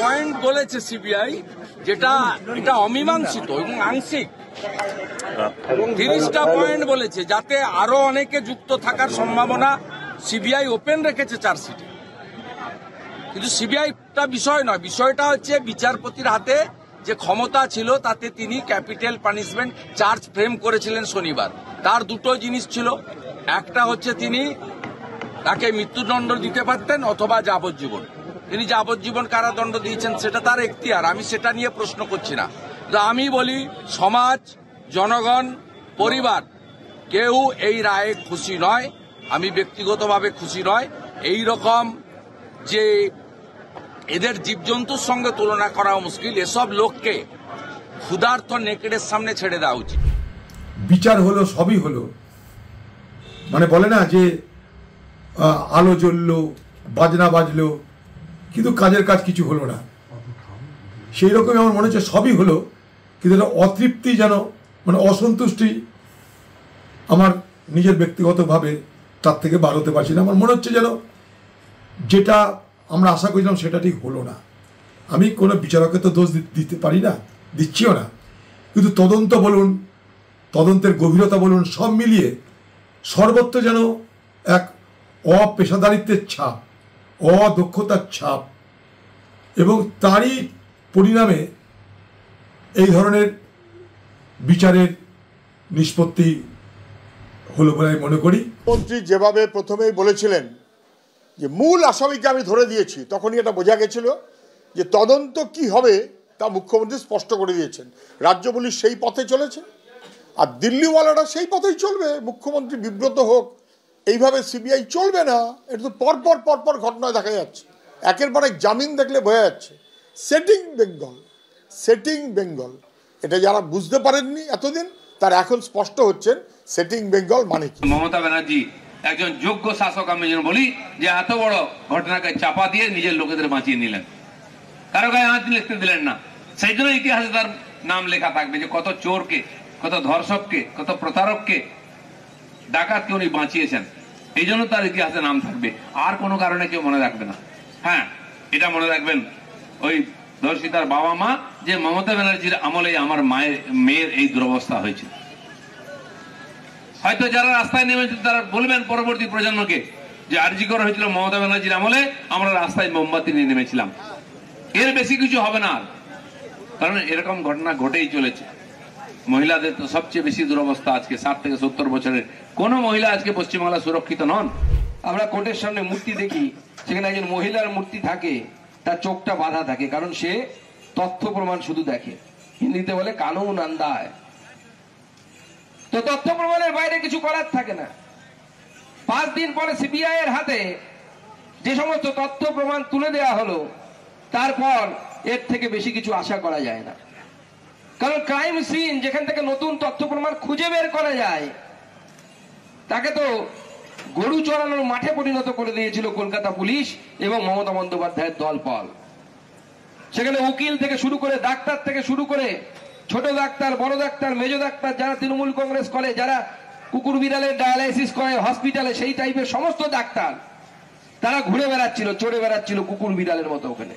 Point বলেছে CBI, যেটা এটা অমীমাংসিত এবং আংশিক। 30টা পয়েন্ট বলেছে, যাতে আরো অনেকে যুক্ত থাকার সম্ভাবনা সিবিআই ওপেন রেখেছে চার্জশিটে। কিন্তু সিবিআইটা বিষয় নয়, বিষয়টা হচ্ছে বিচারপতির হাতে যে ক্ষমতা ছিল তাতে তিনি ক্যাপিটাল পানিশমেন্ট চার্জ ফ্রেম করেছিলেন শনিবার। তার দুটো জিনিস ছিল, একটা হচ্ছে তিনি তাকে মৃত্যুদণ্ড দিতে পারতেন অথবা যাবজ্জীবন। তিনি যাবজ্জীবন কারাদণ্ড দিয়েছেন, সেটা তার এখতিয়ার, আমি সেটা নিয়ে প্রশ্ন করছি না। তো আমি বলি, সমাজ, জনগণ, পরিবার কেউ এই রায়ে খুশি নয়, আমি ব্যক্তিগতভাবে খুশি নয়। এই রকম যে এদের জীবজন্তুর সঙ্গে তুলনা করা মুশকিল, এসব লোককে ক্ষুধার্ত নেকড়ের সামনে ছেড়ে দেওয়া উচিত। বিচার হলো, সবই হলো, মানে বলে না যে আলো জ্বললো, বাজনা বাজলো, কিন্তু কাজের কাজ কিছু হলো না। সেই রকমই আমার মনে হচ্ছে সবই হলো, কিন্তু একটা অতৃপ্তি যেন, মানে অসন্তুষ্টি আমার নিজের ব্যক্তিগতভাবে তার থেকে বার হতে পারছি না। আমার মনে হচ্ছে যেন যেটা আমরা আশা করেছিলাম সেটা ঠিক হলো না। আমি কোনো বিচারককে তো দোষ দিতে পারি না, দিচ্ছিও না, কিন্তু তদন্ত বলুন, তদন্তের গভীরতা বলুন, সব মিলিয়ে সর্বত্র যেন এক অপেশাদারিত্বের ছাপ, অদক্ষতার ছাপ, এবং তারই পরিণামে এই ধরনের বিচারের নিষ্পত্তি হলো বলে আমি মনে করি। মন্ত্রী যেভাবে প্রথমেই বলেছিলেন যে মূল আসামিকে আমি ধরে দিয়েছি, তখনই এটা বোঝা গেছিল যে তদন্ত কি হবে তা মুখ্যমন্ত্রী স্পষ্ট করে দিয়েছেন। রাজ্য পুলিশ সেই পথে চলেছে, আর দিল্লিওয়ালারা সেই পথেই চলবে। মুখ্যমন্ত্রী বিব্রত হোক, এইভাবে সিবিআই চলবে না। এটা তো পরপর পরপর ঘটনা দেখা যাচ্ছে, একের পর এক জামিন দেখলে বোঝা যাচ্ছে। সেটিং বেঙ্গল, সেটিং বেঙ্গল, এটা যারা বুঝতে পারেননি এতদিন, তার এখন স্পষ্ট হচ্ছেন সেটিং বেঙ্গল মানে কি। মমতা ব্যানার্জি একজন যোগ্য শাসক, আমি যেন বলি যে এত বড় ঘটনাকে চাপা দিয়ে নিজের লোকেদের বাঁচিয়ে নিলেন, কারো গায়ে হাত লিখতে দিলেন না। সেই জন্য ইতিহাসে তার নাম লেখা থাকবে যে কত চোরকে, কত ধর্ষককে, কত প্রতারককে, ডাকাতকে উনি বাঁচিয়েছেন। এই জন্য তার ইতিহাসে নাম থাকবে, আর কোনো কারণে কেউ মনে রাখবে না। হ্যাঁ, এটা মনে রাখবেন ওই ধর্ষিতার বাবা মা, যে মমতা ব্যানার্জির আমলে আমার মেয়ের এই দুরবস্থা হয়েছে। হয়তো যারা রাস্তায় নেমেছে তারা বলবেন পরবর্তী প্রজন্মকে যে আরজি করা হয়েছিল মমতা ব্যানার্জির আমলে, আমরা রাস্তায় মোমবাতি নিয়ে নেমেছিলাম। এর বেশি কিছু হবে না, কারণ এরকম ঘটনা ঘটেই চলেছে। মহিলাদের তো সবচেয়ে বেশি দুরবস্থা আজকে, 60 থেকে 70 বছরের কোন মহিলা আজকে পশ্চিমবাংলা সুরক্ষিত নন। আমরা কোর্টের সামনে মূর্তি দেখি, সেখানে একজন মহিলার মূর্তি থাকে, তার চোখটা বাঁধা থাকে, কারণ সে তথ্য প্রমাণ শুধু দেখে। হিন্দিতে বলে কানুন আন্দায়। তো তথ্য প্রমাণের বাইরে কিছু করার থাকে না। 5 দিন পরে সিবিআই এর হাতে যে সমস্ত তথ্য প্রমাণ তুলে দেওয়া হলো, তারপর এর থেকে বেশি কিছু আশা করা যায় না। কারণ ক্রাইম সিন, যেখান থেকে নতুন তথ্য প্রমাণ খুঁজে বের করা যায়, তাকে তো গরু চড়ানোর মাঠে পরিণত করে দিয়েছিল কলকাতা পুলিশ এবং মমতা বন্দ্যোপাধ্যায়ের দলবল। সেখানে উকিল থেকে শুরু করে, ডাক্তার থেকে শুরু করে, ছোট ডাক্তার, বড় ডাক্তার, মেজো ডাক্তার, যারা তৃণমূল কংগ্রেস করে, যারা কুকুর বিড়ালের ডায়ালাইসিস করে হসপিটালে, সেই টাইপের সমস্ত ডাক্তার, তারা ঘুরে বেড়াচ্ছিল, চড়ে বেড়াচ্ছিল কুকুর বিড়ালের মতো ওখানে।